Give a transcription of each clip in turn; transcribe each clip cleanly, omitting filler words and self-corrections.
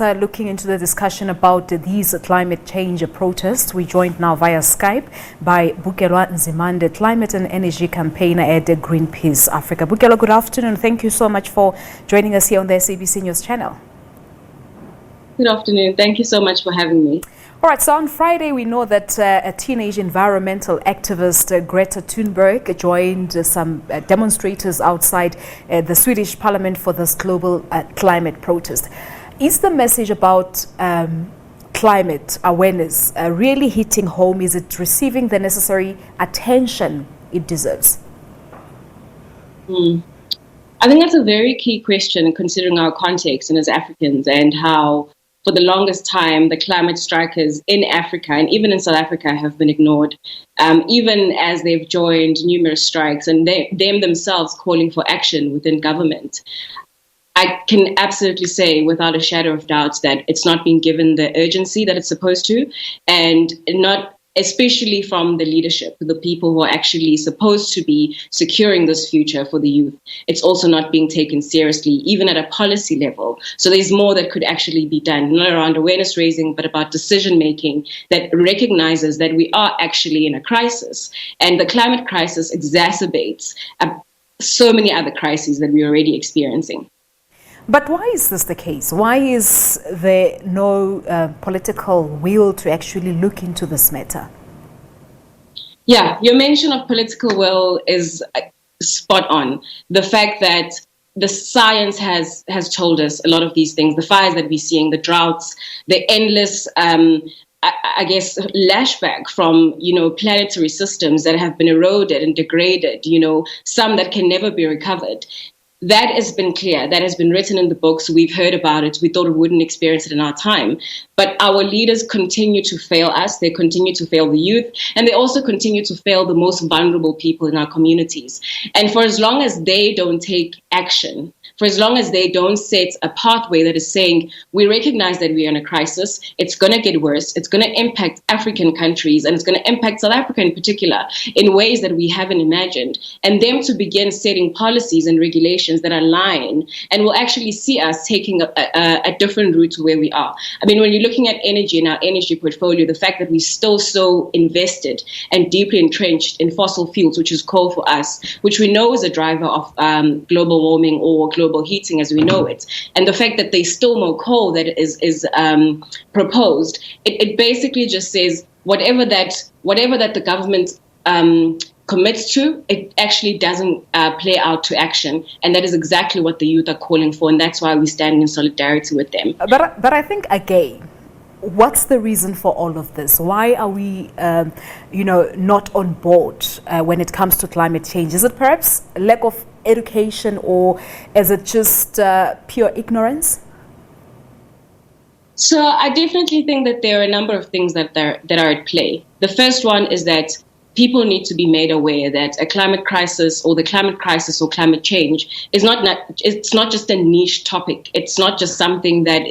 Looking into the discussion about these climate change protests, we joined now via Skype by Bukelwa Nzimande, climate and energy campaigner at Greenpeace Africa. Bukelwa, good afternoon. Thank you so much for joining us here on the SABC News channel. Good afternoon. Thank you so much for having me. All right, so on Friday, we know that a teenage environmental activist, Greta Thunberg, joined some demonstrators outside the Swedish parliament for this global climate protest. Is the message about climate awareness really hitting home? Is it receiving the necessary attention it deserves? I think that's a very key question considering our context and as Africans, and how for the longest time the climate strikers in Africa and even in South Africa have been ignored, even as they've joined numerous strikes and them themselves calling for action within government. I can absolutely say without a shadow of doubt that it's not being given the urgency that it's supposed to, and not especially from the leadership, the people who are actually supposed to be securing this future for the youth. It's also not being taken seriously, even at a policy level. So there's more that could actually be done, not around awareness raising, but about decision making that recognizes that we are actually in a crisis. And the climate crisis exacerbates so many other crises that we're already experiencing. But why is this the case? Why is there no political will to actually look into this matter? Yeah, your mention of political will is spot on. The fact that the science has told us a lot of these things, the fires that we're seeing, the droughts, the endless I guess, lashback from, planetary systems that have been eroded and degraded, some that can never be recovered. That has been clear. That has been written in the books. We've heard about it. We thought we wouldn't experience it in our time. But our leaders continue to fail us. They continue to fail the youth. And they also continue to fail the most vulnerable people in our communities. And for as long as they don't take action, for as long as they don't set a pathway that is saying, we recognize that we are in a crisis, it's going to get worse, it's going to impact African countries, and it's going to impact South Africa in particular in ways that we haven't imagined, and them to begin setting policies and regulations that align and will actually see us taking a different route to where we are. I mean, when you're looking at energy and our energy portfolio, the fact that we're still so invested and deeply entrenched in fossil fuels, which is coal for us, which we know is a driver of global warming or global heating as we know it, and the fact that there's still more coal that is proposed, it basically just says whatever that the government commits to, it actually doesn't play out to action, and that is exactly what the youth are calling for, and that's why we stand in solidarity with them. But I think again, what's the reason for all of this? Why are we, not on board when it comes to climate change? Is it perhaps lack of education, or is it just pure ignorance? So I definitely think that there are a number of things that are at play. The first one is that people need to be made aware that a climate crisis or the climate crisis or climate change is it's not just a niche topic. It's not just something that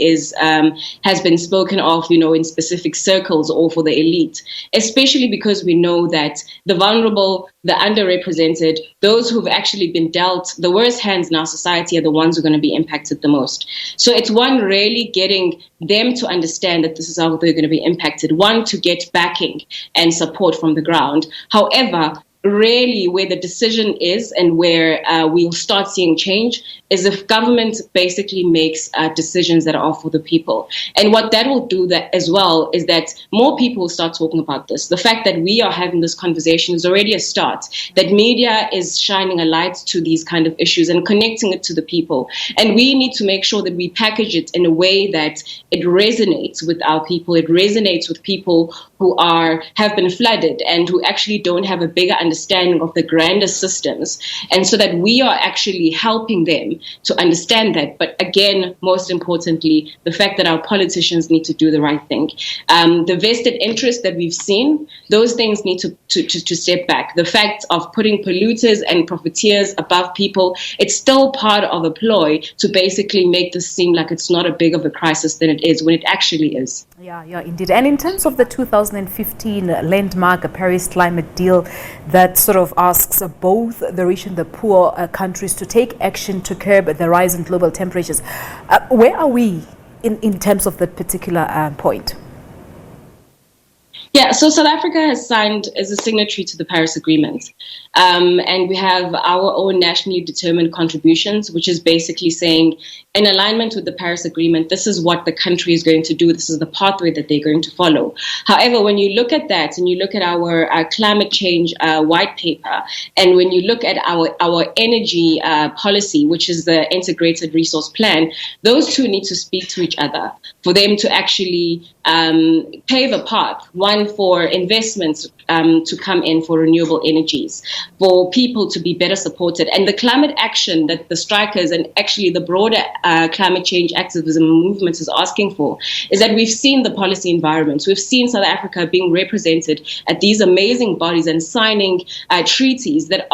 has been spoken of, in specific circles or for the elite, especially because we know that the vulnerable, the underrepresented, those who've actually been dealt the worst hands in our society are the ones who are going to be impacted the most. So it's one, really getting them to understand that this is how they're going to be impacted. One, to get backing and support from the ground. However, really where the decision is and where we'll start seeing change is if government basically makes decisions that are for the people. And what that will do that as well is that more people will start talking about this. The fact that we are having this conversation is already a start, that media is shining a light to these kind of issues and connecting it to the people. And we need to make sure that we package it in a way that it resonates with our people. It resonates with people who have been flooded and who actually don't have a bigger understanding of the grander systems, and so that we are actually helping them to understand that. But again, most importantly, the fact that our politicians need to do the right thing. The vested interest that we've seen, those things need to step back. The fact of putting polluters and profiteers above people, it's still part of a ploy to basically make this seem like it's not a big of a crisis than it is, when it actually is. Yeah, indeed. And in terms of the 2015 landmark Paris climate deal that sort of asks both the rich and the poor countries to take action to curb the rise in global temperatures, where are we in terms of that particular point? Yeah, so South Africa has signed as a signatory to the Paris Agreement. And we have our own nationally determined contributions, which is basically saying, in alignment with the Paris Agreement, this is what the country is going to do. This is the pathway that they're going to follow. However, when you look at that and you look at our climate change white paper, and when you look at our energy policy, which is the integrated resource plan, those two need to speak to each other for them to actually pave a path, one for investments to come in for renewable energies, for people to be better supported. And the climate action that the strikers and actually the broader climate change activism movement is asking for is that we've seen the policy environments. We've seen South Africa being represented at these amazing bodies and signing treaties that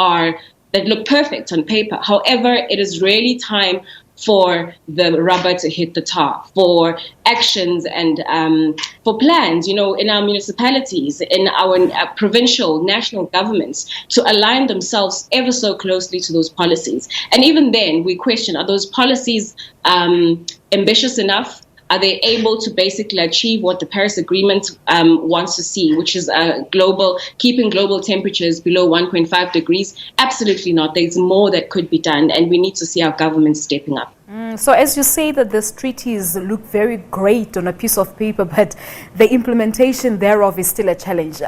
look perfect on paper. However, it is really time for the rubber to hit the tar, for actions and for plans, in our municipalities, in our provincial, national governments, to align themselves ever so closely to those policies. And even then, we question, are those policies ambitious enough? Are they able to basically achieve what the Paris Agreement wants to see, which is keeping global temperatures below 1.5 degrees? Absolutely not. There's more that could be done, and we need to see our government stepping up. So as you say that these treaties look very great on a piece of paper, but the implementation thereof is still a challenge.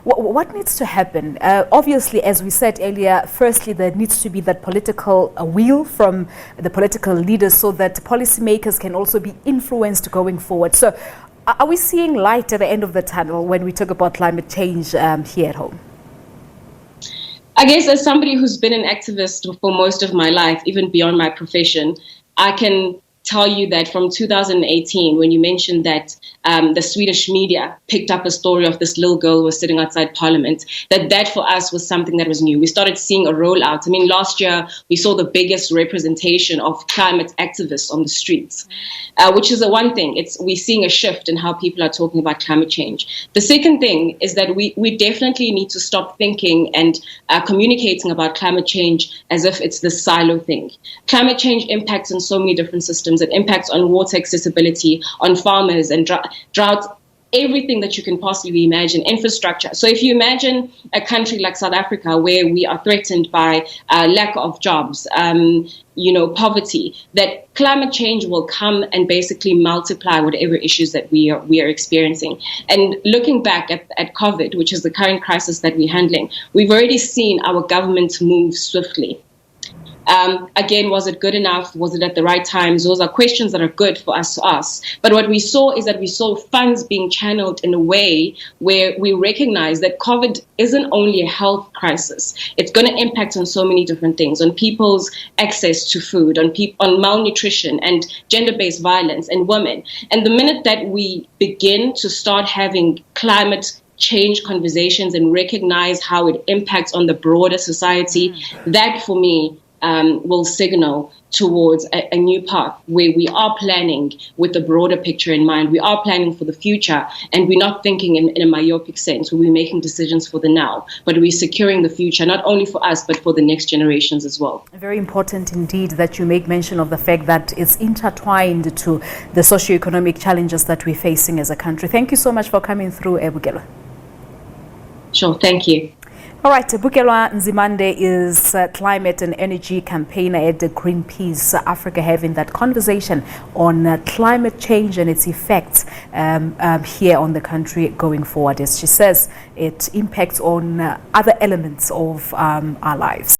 What needs to happen? Obviously, as we said earlier, firstly, there needs to be that political will from the political leaders so that policymakers can also be influenced going forward. So are we seeing light at the end of the tunnel when we talk about climate change here at home? I guess as somebody who's been an activist for most of my life, even beyond my profession, I can tell you that from 2018, when you mentioned that the Swedish media picked up a story of this little girl who was sitting outside Parliament, that for us was something that was new. We started seeing a rollout. I mean, last year, we saw the biggest representation of climate activists on the streets, which is the one thing. We're seeing a shift in how people are talking about climate change. The second thing is that we definitely need to stop thinking and communicating about climate change as if it's this silo thing. Climate change impacts on so many different systems. It impacts on water accessibility, on farmers and drought, everything that you can possibly imagine, infrastructure. So if you imagine a country like South Africa where we are threatened by lack of jobs, poverty, that climate change will come and basically multiply whatever issues that we are experiencing. And looking back at COVID, which is the current crisis that we're handling, we've already seen our government move swiftly. Again, was it good enough? Was it at the right times? Those are questions that are good for us to ask. But what we saw is that we saw funds being channeled in a way where we recognize that COVID isn't only a health crisis. It's going to impact on so many different things, on people's access to food, on malnutrition and gender-based violence and women. And the minute that we begin to start having climate change conversations and recognize how it impacts on the broader society, that for me will signal towards a new path where we are planning with the broader picture in mind. We are planning for the future, and we're not thinking in a myopic sense where we're making decisions for the now, but we're securing the future, not only for us, but for the next generations as well. Very important indeed that you make mention of the fact that it's intertwined to the socioeconomic challenges that we're facing as a country. Thank you so much for coming through, Bukelwa. Sure, thank you. All right, Bukelwa Nzimande is climate and energy campaigner at Greenpeace Africa, having that conversation on climate change and its effects here on the country going forward. As she says, it impacts on other elements of our lives.